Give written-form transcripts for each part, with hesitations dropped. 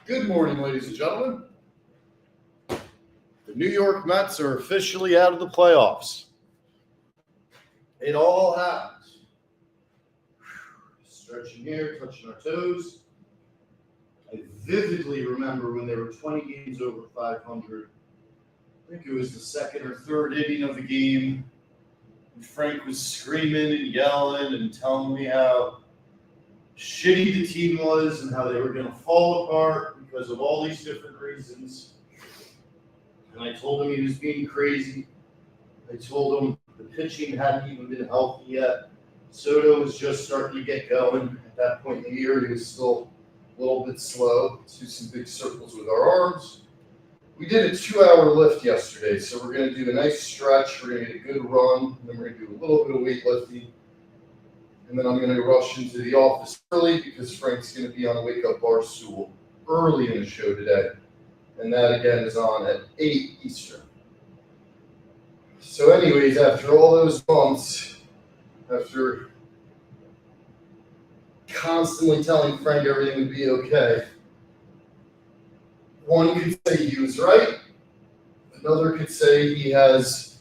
Good morning, ladies and gentlemen. The New York Mets are officially out of the playoffs. It all happened. Stretching here, touching our toes. I vividly remember when they were 20 games over 500. I think it was the second or third inning of the game. And Frank was screaming and yelling and telling me how shitty the team was and how they were going to fall apart because of all these different reasons. And I told him he was being crazy. I told him the pitching hadn't even been healthy yet. Soto was just starting to get going. At that point in the year, he was still a little bit slow. Let's do some big circles with our arms. We did a 2-hour lift yesterday, so we're going to do a nice stretch. We're going to get a good run, and then we're going to do a little bit of weightlifting. And then I'm going to rush into the office early because Frank's going to be on a wake-up bar stool early in the show today. And that, again, is on at 8 Eastern. So anyways, after all those months, after constantly telling Frank everything would be okay, one could say he was right. Another could say he has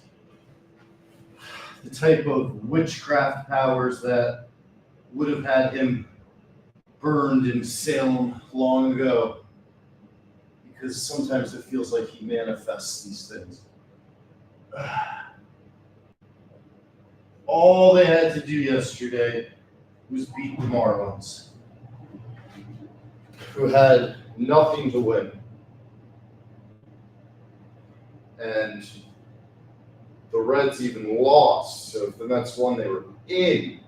the type of witchcraft powers that would have had him burned in Salem long ago. Because sometimes it feels like he manifests these things. All they had to do yesterday was beat the Marlins, who had nothing to win. And the Reds even lost. So if the Mets won, they were in.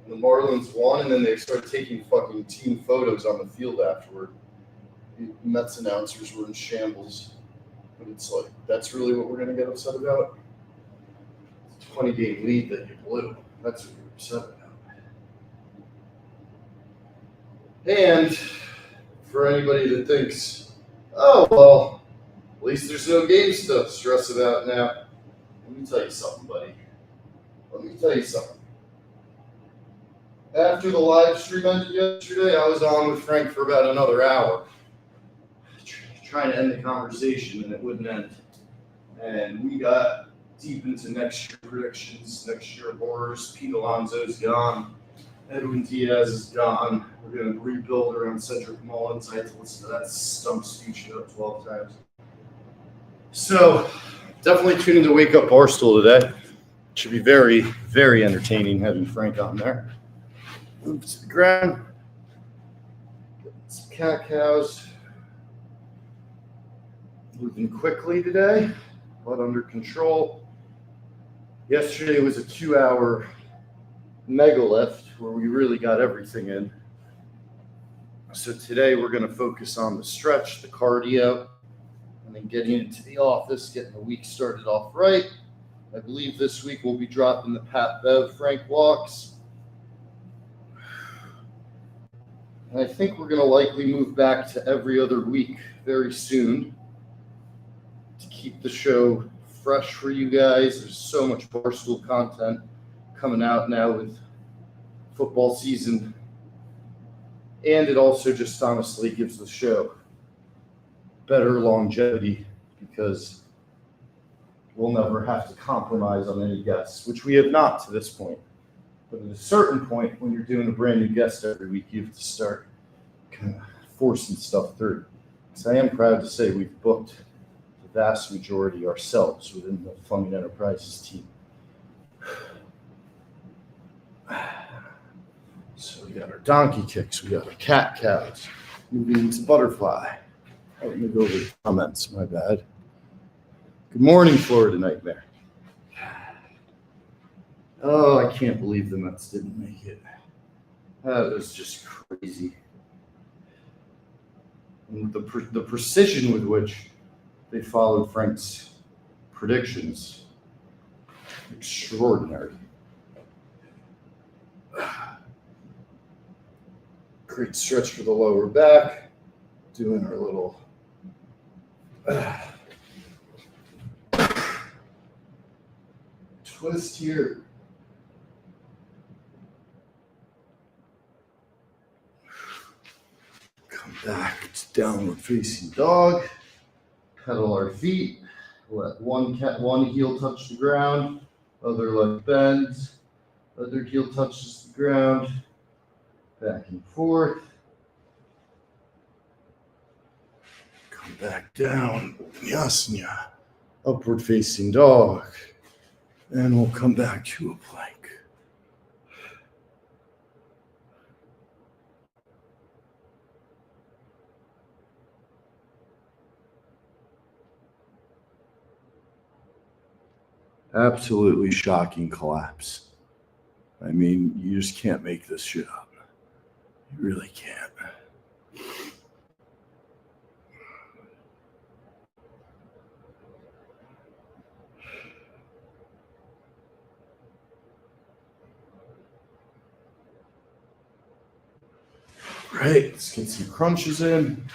And the Marlins won, and then they started taking fucking team photos on the field afterward. The Mets announcers were in shambles. But it's like, that's really what we're going to get upset about? It's a 20-game lead that you blew. That's what you're upset about. And for anybody that thinks, oh, well, at least there's no games to stress about now. Let me tell you something, buddy. Let me tell you something. After the live stream ended yesterday, I was on with Frank for about another hour, trying to end the conversation, and it wouldn't end. And we got deep into next year predictions, next year horrors. Pete Alonso's gone. Edwin Diaz is gone. We're going to rebuild around Cedric Mullins. I had to listen to that stump speech 12 times. So definitely tune into Wake Up Barstool today. It should be very, very entertaining having Frank on there. Move to the ground. Get some cat cows. Moving quickly today, but under control. Yesterday was a 2-hour mega lift where we really got everything in. So today we're going to focus on the stretch, the cardio, and then getting into the office, getting the week started off right. I believe this week we'll be dropping the Pat Bev Frank walks. And I think we're going to likely move back to every other week very soon to keep the show fresh for you guys. There's so much Barstool content coming out now with football season. And it also just honestly gives the show better longevity because we'll never have to compromise on any guests, which we have not to this point. But at a certain point, when you're doing a brand new guest every week, you have to start kind of forcing stuff through. So I am proud to say we've booked the vast majority ourselves within the Fleming Enterprises team. So we got our donkey kicks, we got our cat cows, moving into butterfly. Oh, let me go over the comments, my bad. Good morning, Florida Nightmare. Oh, I can't believe the Mets didn't make it. That was just crazy. And the precision with which they followed Frank's predictions, extraordinary. Great stretch for the lower back. Doing our little twist here. Come Back to downward facing dog. Pedal our feet. Let one heel touch the ground, other leg bends, other heel touches the ground. Back and forth. Come back down. Vinyasa. Upward facing dog. And we'll come back to a plank. Absolutely shocking collapse. I mean, you just can't make this shit up. You really can't. Right, let's get some crunches in.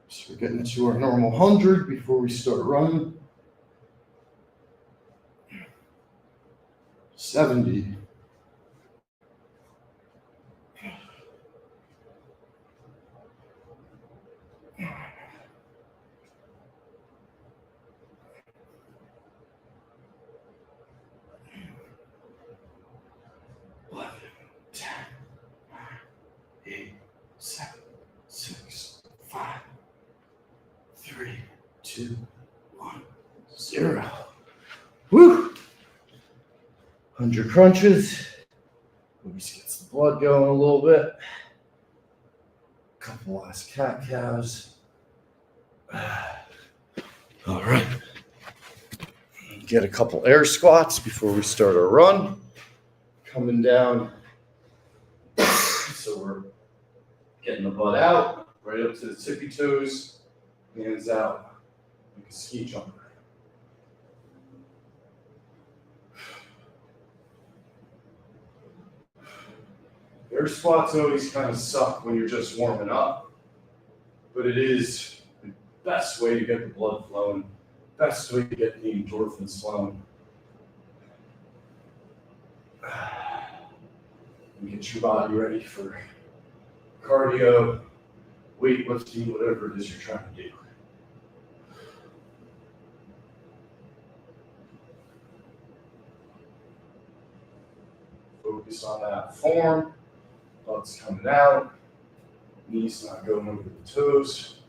So we're getting to our normal 100 before we start running. 70. Zero. Woo! 100 crunches. Just gets the blood going a little bit. Couple last cat cows. All right. Get a couple air squats before we start our run. Coming down. So we're getting the butt out, right up to the tippy toes, hands out like a ski jumper. Air squats always kind of suck when you're just warming up, but it is the best way to get the blood flowing, best way to get the endorphins flowing. And get your body ready for cardio, weightlifting, whatever it is you're trying to do. Focus on that form. Butt's coming out, knees not going over the toes.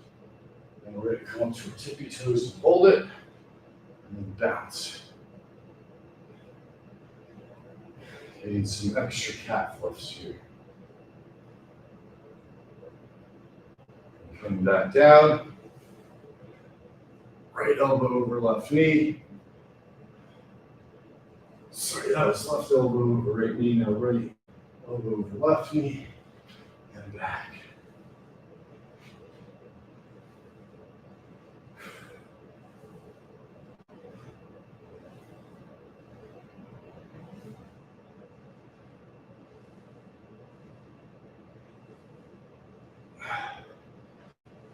And we're ready to come up to our tippy toes and hold it, and then bounce. Okay, some extra calf lifts here. Coming back down, right elbow over left knee. Sorry, that was left elbow over right knee, now right elbow over left knee, and back.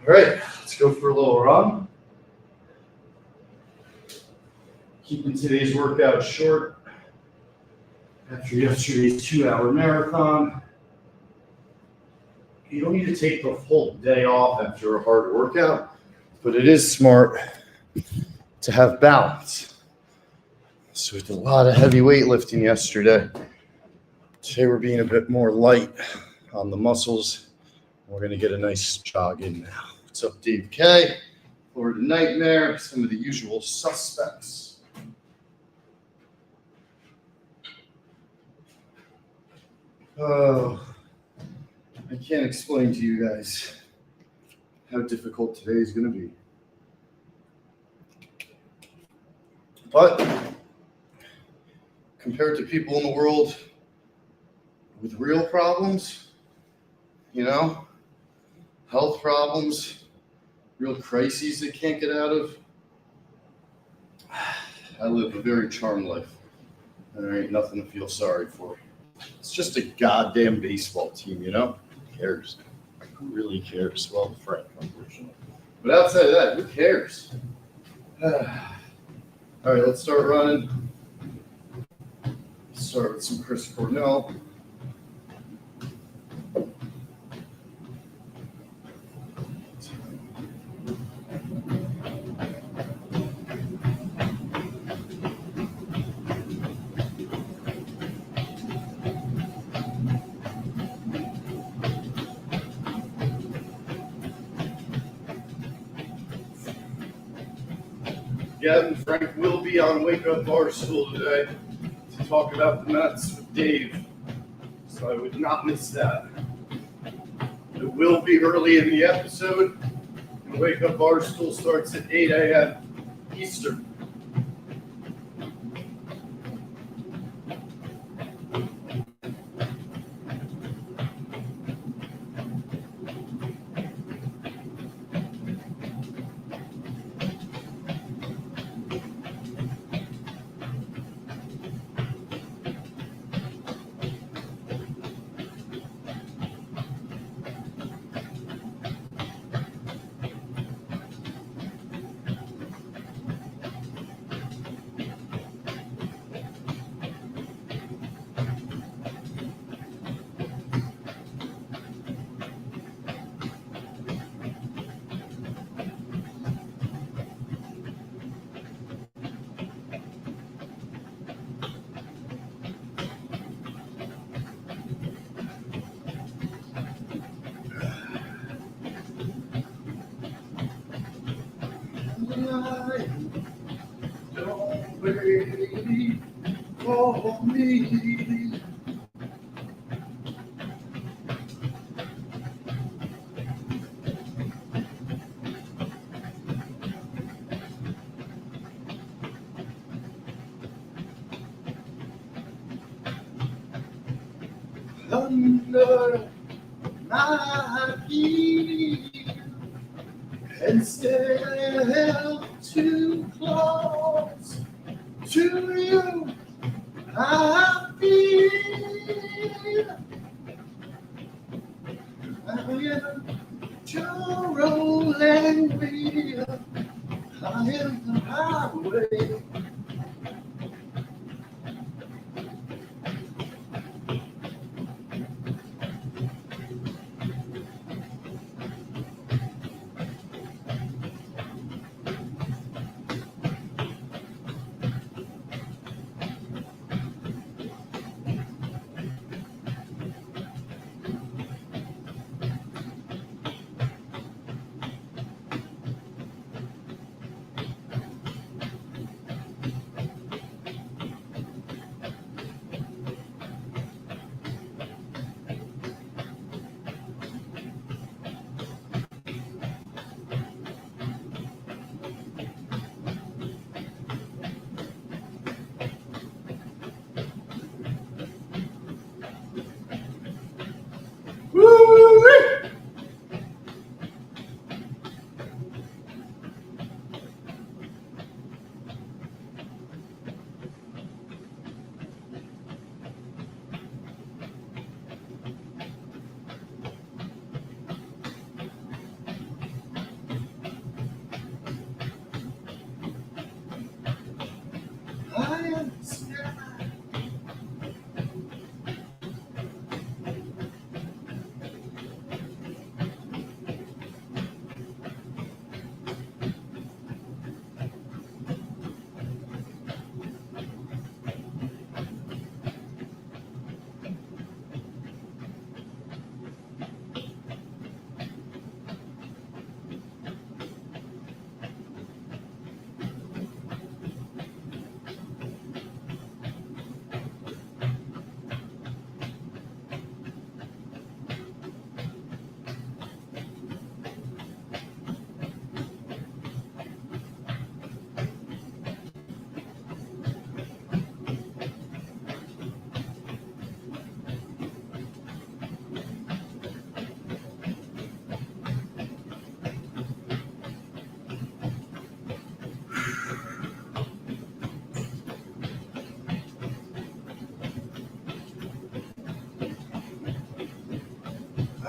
All right, let's go for a little run. Keeping today's workout short. After yesterday's 2-hour marathon, you don't need to take the whole day off after a hard workout, but it is smart to have balance. So we did a lot of heavy weightlifting yesterday. Today we're being a bit more light on the muscles. We're going to get a nice jog in now. What's up, Dave K? Florida Nightmare, some of the usual suspects. Oh, I can't explain to you guys how difficult today is going to be. But compared to people in the world with real problems, health problems, real crises they can't get out of, I live a very charmed life. And there ain't nothing to feel sorry for. It's just a goddamn baseball team, Who cares? Who really cares? Well, Frank, unfortunately. But outside of that, who cares? All right, let's start running. Start with some Chris Cornell. Gavin Frank will be on Wake Up Barstool today to talk about the Mets with Dave, so I would not miss that. It will be early in the episode, and Wake Up Barstool starts at 8 a.m. Eastern. Don't wait for me. Under my feet and stay held too close to you. I feel I am your rolling wheel. I am the highway.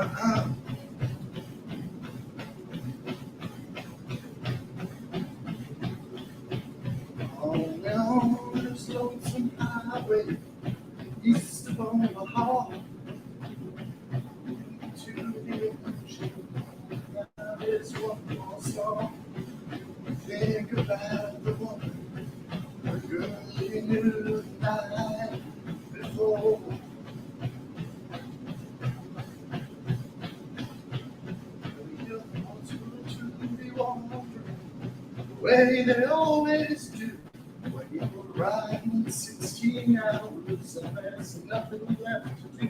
On and on this lonesome highway, east of Omaha, to the ocean. That is one more song. Think about the woman, the girl you knew the night before. The young ones will truly wandering the way they always do. When you were riding 16 hours and there's nothing left to do.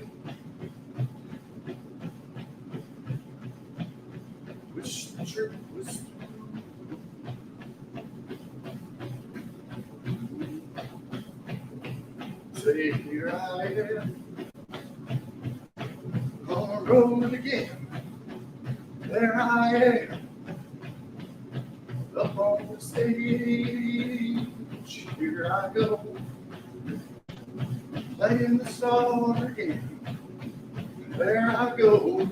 Wish the trip was through. Say, here I am on the road again. There I am up on the stage. Here I go, playing the song again. There I go,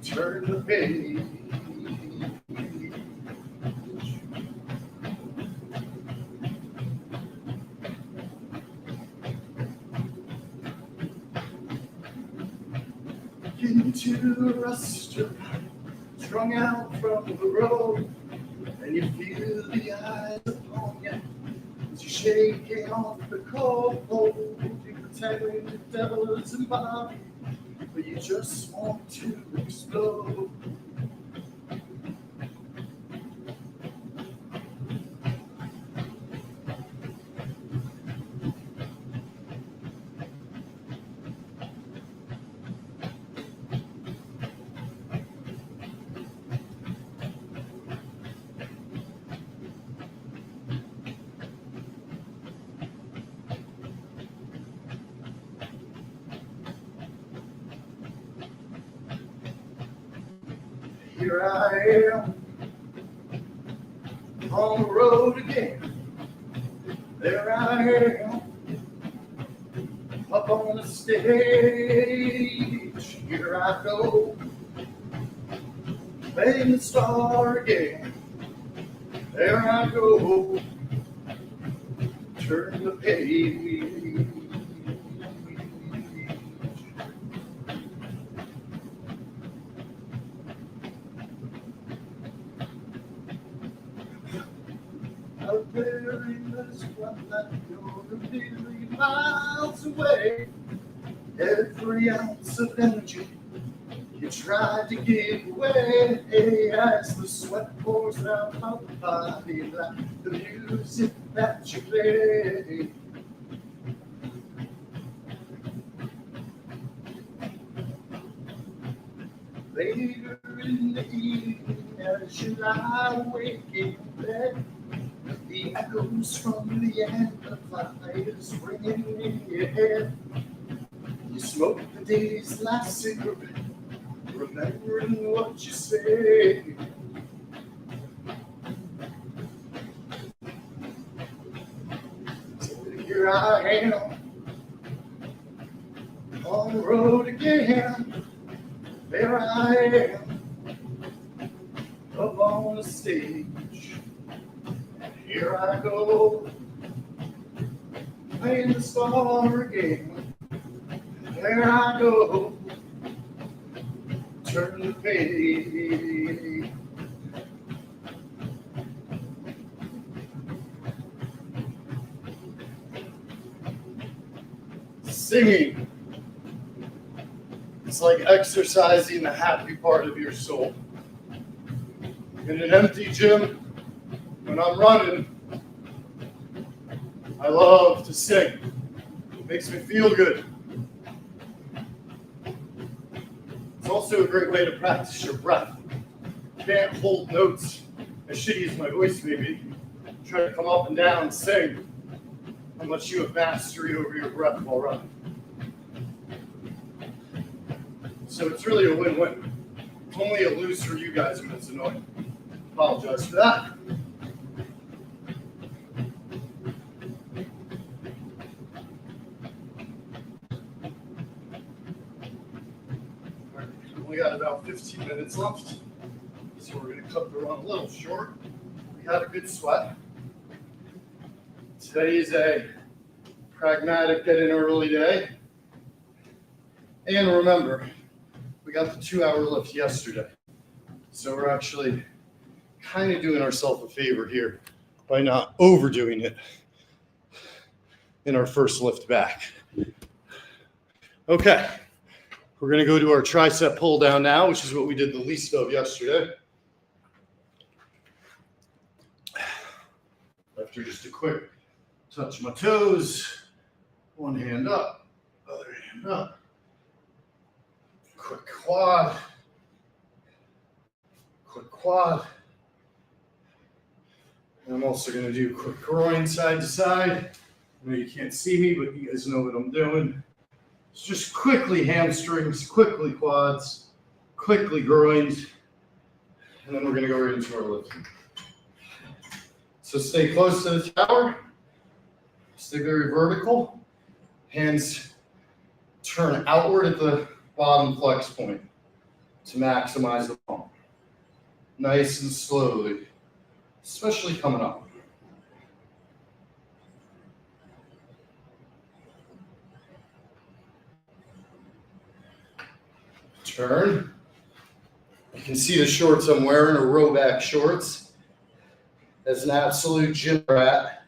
turn the page. Into a restaurant, strung out from the road, and you feel the eyes upon you as you're shaking off the cold. You pretend the devil is embodied, but you just want to explode. Here I am on the road again. There I am up on the stage. Here I go, playing the star again. There I go, turn the page. Out there in this wonderland, you're a million miles away. Every ounce of energy you try to give away as the sweat pours out of the body like the music that you play. Later in the evening, as you lie awake in bed, the echoes from the amplifiers ringing in your head. You smoke the day's last cigarette, remembering what you said. So here I am on the road again. There I am up on the stage. And here I go, playing the star again. There I go, turn the page. Singing, it's like exercising the happy part of your soul. In an empty gym, when I'm running, I love to sing. It makes me feel good. It's also a great way to practice your breath. You can't hold notes, as shitty as my voice may be. Try to come up and down and sing unless you have mastery over your breath while running. So it's really a win-win. It's only a lose for you guys when it's annoying. Apologize for that. about 15 minutes left. So we're going to cut the run a little short. We had a good sweat. Today is a pragmatic get in early day. And remember, we got the 2-hour lift yesterday. So we're actually kind of doing ourselves a favor here by not overdoing it in our first lift back. Okay, we're going to go to our tricep pull down now, which is what we did the least of yesterday. After just a quick touch my toes, one hand up, other hand up. Quick quad. And I'm also going to do quick groin side to side. I know you can't see me, but you guys know what I'm doing. It's just quickly hamstrings, quickly quads, quickly groins, and then we're going to go right into our lifting. So stay close to the tower, stay very vertical, hands turn outward at the bottom flex point to maximize the pump. Nice and slowly, especially coming up. Turn. You can see the shorts I'm wearing are Rhoback shorts. As an absolute gym rat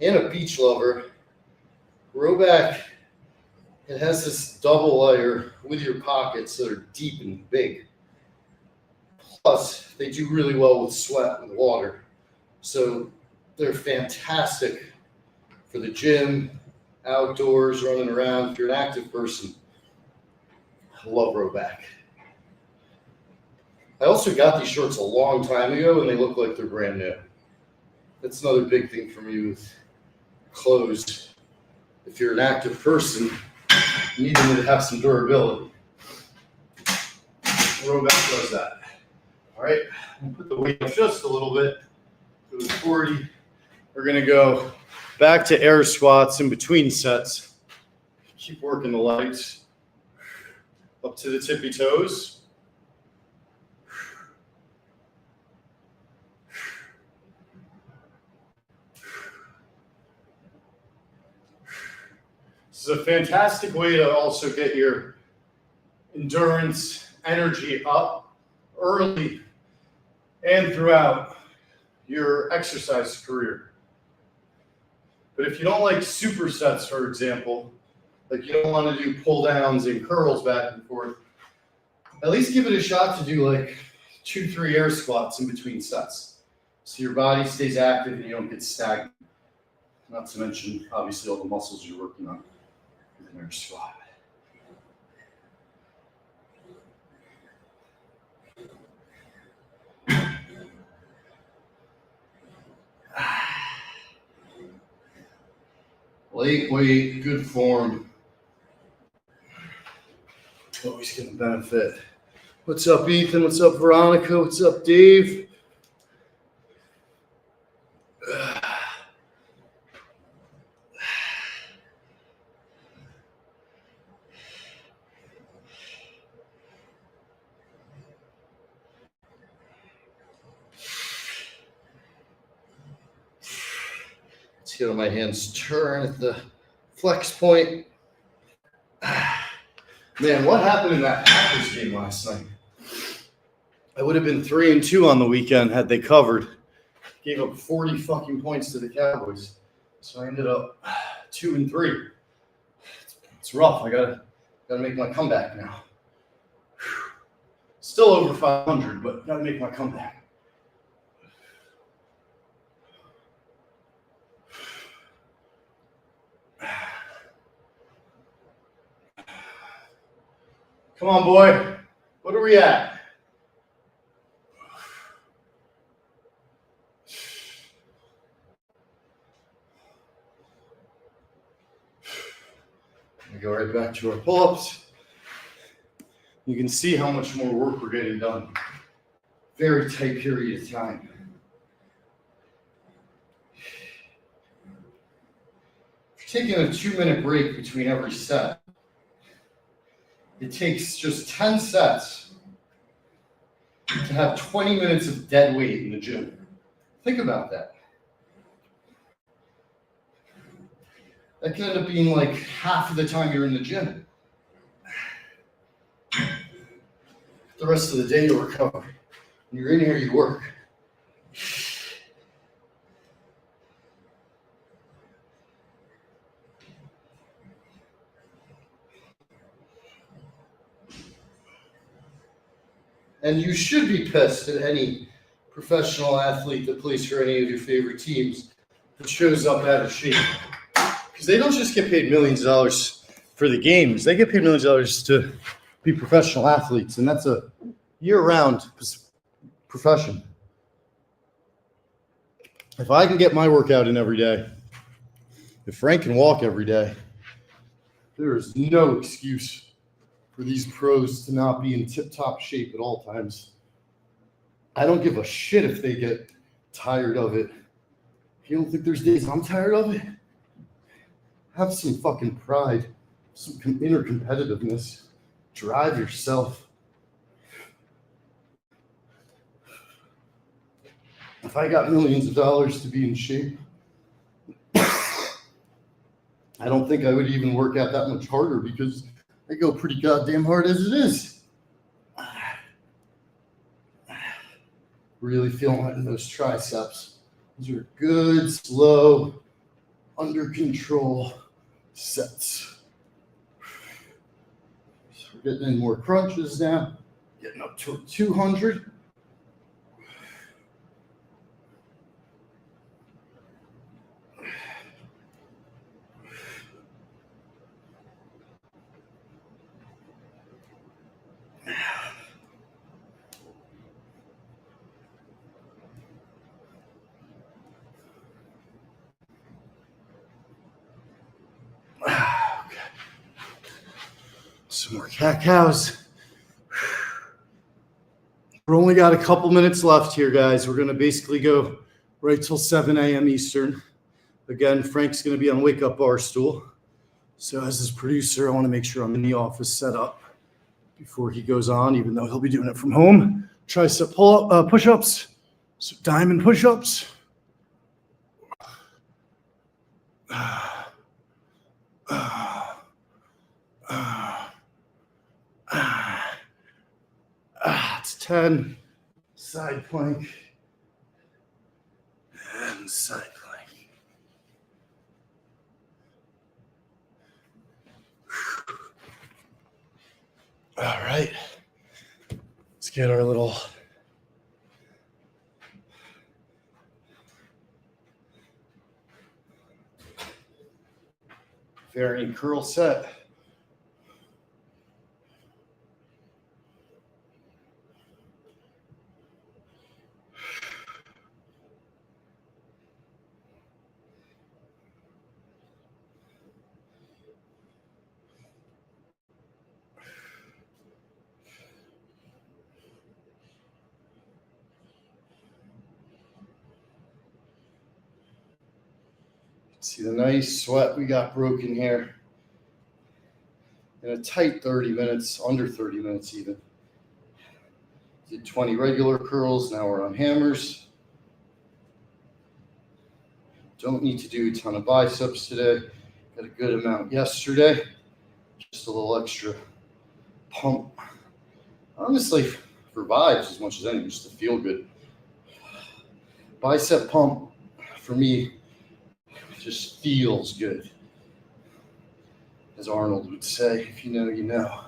and a beach lover, Rhoback, it has this double layer with your pockets that are deep and big. Plus, they do really well with sweat and water. So they're fantastic for the gym, outdoors, running around. If you're an active person, I love Rhoback. I also got these shorts a long time ago, and they look like they're brand new. That's another big thing for me with clothes. If you're an active person, you need them to have some durability. Rhoback does that. All right, we'll put the weight up just a little bit. It was 40. We're going to go back to air squats in between sets. Keep working the legs up to the tippy toes. This is a fantastic way to also get your endurance, energy up early and throughout your exercise career. But if you don't like supersets, for example, like you don't want to do pull downs and curls back and forth, at least give it a shot to do like 2-3 air squats in between sets. So your body stays active and you don't get stagnant. Not to mention, obviously, all the muscles you're working on with an air squat. Late weight, good form. Always going to benefit. What's up, Ethan? What's up, Veronica? What's up, Dave? Let's get my hands turn at the flex point. Man, what happened in that Packers game last night? I would have been 3-2 on the weekend had they covered. Gave up 40 fucking points to the Cowboys. So I ended up 2-3. It's rough. I gotta make my comeback now. Still over 500, but gotta make my comeback. Come on, boy. What are we at? We go right back to our pull-ups. You can see how much more work we're getting done. Very tight period of time. If you're taking a 2-minute break between every set, it takes just 10 sets have 20 minutes of dead weight in the gym. Think about that. That can end up being like half of the time you're in the gym. The rest of the day you recover. When you're in here, you work. And you should be pissed at any professional athlete that plays for any of your favorite teams that shows up out of shape. Because they don't just get paid millions of dollars for the games. They get paid millions of dollars to be professional athletes. And that's a year-round profession. If I can get my workout in every day, if Frank can walk every day, there is no excuse for these pros to not be in tip-top shape at all times. I don't give a shit if they get tired of it. If you don't think there's days I'm tired of it, have some fucking pride, some inner competitiveness. Drive yourself. If I got millions of dollars to be in shape, I don't think I would even work out that much harder because I go pretty goddamn hard as it is. Really feeling it in those triceps. Those are good, slow, under control sets. So we're getting in more crunches now. Getting up to 200. Some more cat cows. We're only got a couple minutes left here, guys. We're going to basically go right till 7 a.m. Eastern. Again, Frank's going to be on Wake Up Bar Stool. So as his producer, I want to make sure I'm in the office set up before he goes on, even though he'll be doing it from home. Tricep push-ups, some diamond push-ups. It's 10. Side plank. And side plank. All right. Let's get our little varying curl set. See the nice sweat we got broken here. In a tight 30 minutes, under 30 minutes even. Did 20 regular curls, now we're on hammers. Don't need to do a ton of biceps today. Got a good amount yesterday. Just a little extra pump. Honestly, for vibes as much as anything, just to feel good. Bicep pump, for me, just feels good. As Arnold would say, if you know, you know.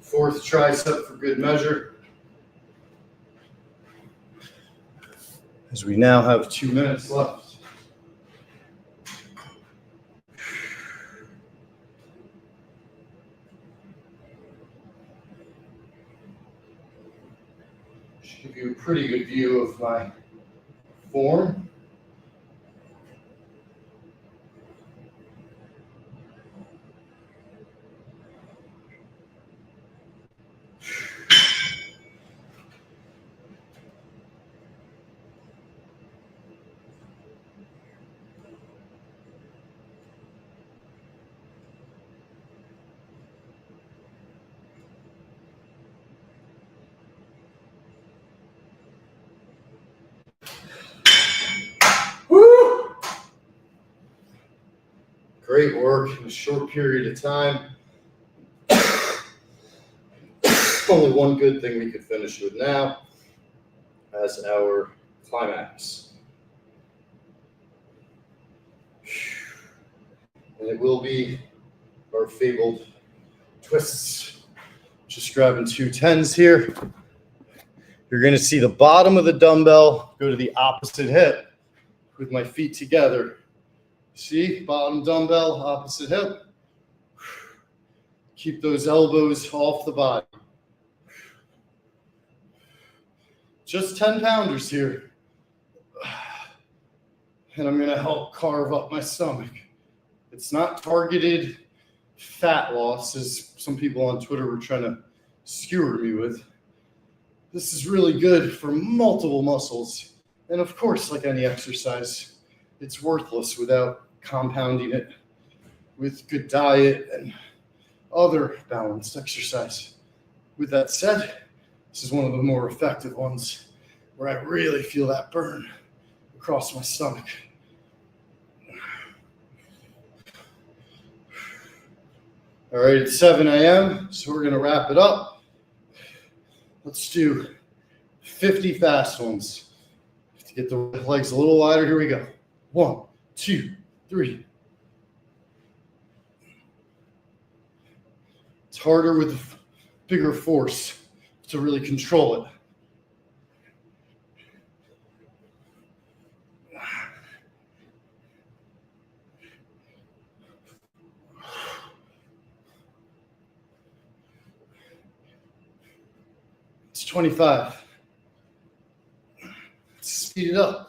Fourth tricep for good measure. As we now have 2 minutes left. Should give you a pretty good view of my form. Great work in a short period of time. Only one good thing we could finish with now as our climax. And it will be our fabled twists. Just grabbing 2 10s here. You're going to see the bottom of the dumbbell go to the opposite hip with my feet together. See, bottom dumbbell, opposite hip. Keep those elbows off the body. Just 10-pounders here. And I'm going to help carve up my stomach. It's not targeted fat loss, as some people on Twitter were trying to skewer me with. This is really good for multiple muscles. And of course, like any exercise, it's worthless without compounding it with good diet and other balanced exercise. With that said, this is one of the more effective ones where I really feel that burn across my stomach. All right, it's 7 a.m., so we're going to wrap it up. Let's do 50 fast ones. To get the legs a little wider, here we go. 1, 2, 3. It's harder with bigger force to really control it. It's 25. Let's speed it up.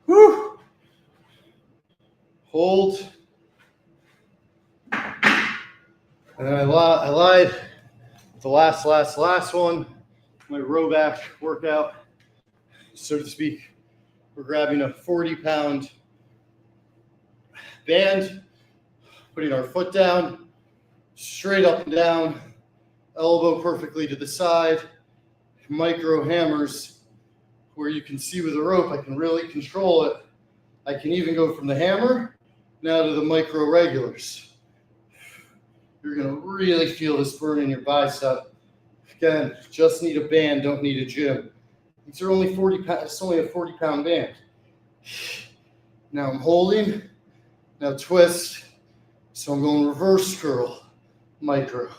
Woo! Hold. And then I lied. The last one, my row back workout, so to speak. We're grabbing a 40-pound band, putting our foot down, straight up and down, elbow perfectly to the side, micro hammers where you can see with the rope, I can really control it. I can even go from the hammer now to the micro regulars. You're going to really feel this burn in your bicep. Again, just need a band, don't need a gym. These are only 40 pounds, it's only a 40-pound band. Now I'm holding, now twist. So I'm going reverse curl, micro.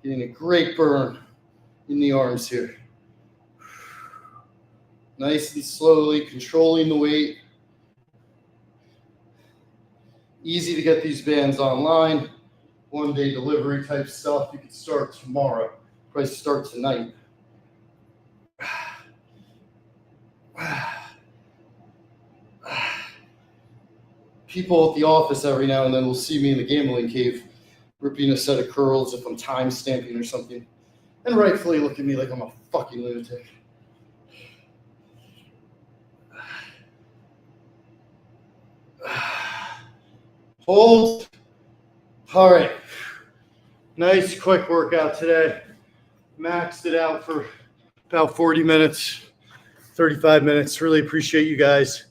Getting a great burn in the arms here. Nice and slowly, controlling the weight. Easy to get these bands online. 1-day delivery type stuff. You can start tomorrow. Probably start tonight. People at the office every now and then will see me in the gambling cave ripping a set of curls if I'm time stamping or something. And rightfully look at me like I'm a fucking lunatic. Hold. All right. Nice quick workout today. Maxed it out for about 40 minutes, 35 minutes. Really appreciate you guys.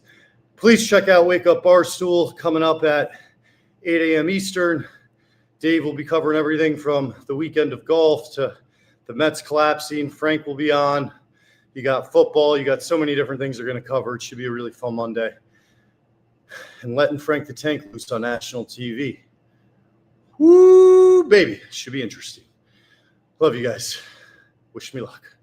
Please check out Wake Up Barstool coming up at 8 a.m. Eastern. Dave will be covering everything from the weekend of golf to the Mets collapsing. Frank will be on. You got football. You got so many different things they're going to cover. It should be a really fun Monday. And letting Frank the Tank loose on national TV. Woo, baby. Should be interesting. Love you guys. Wish me luck.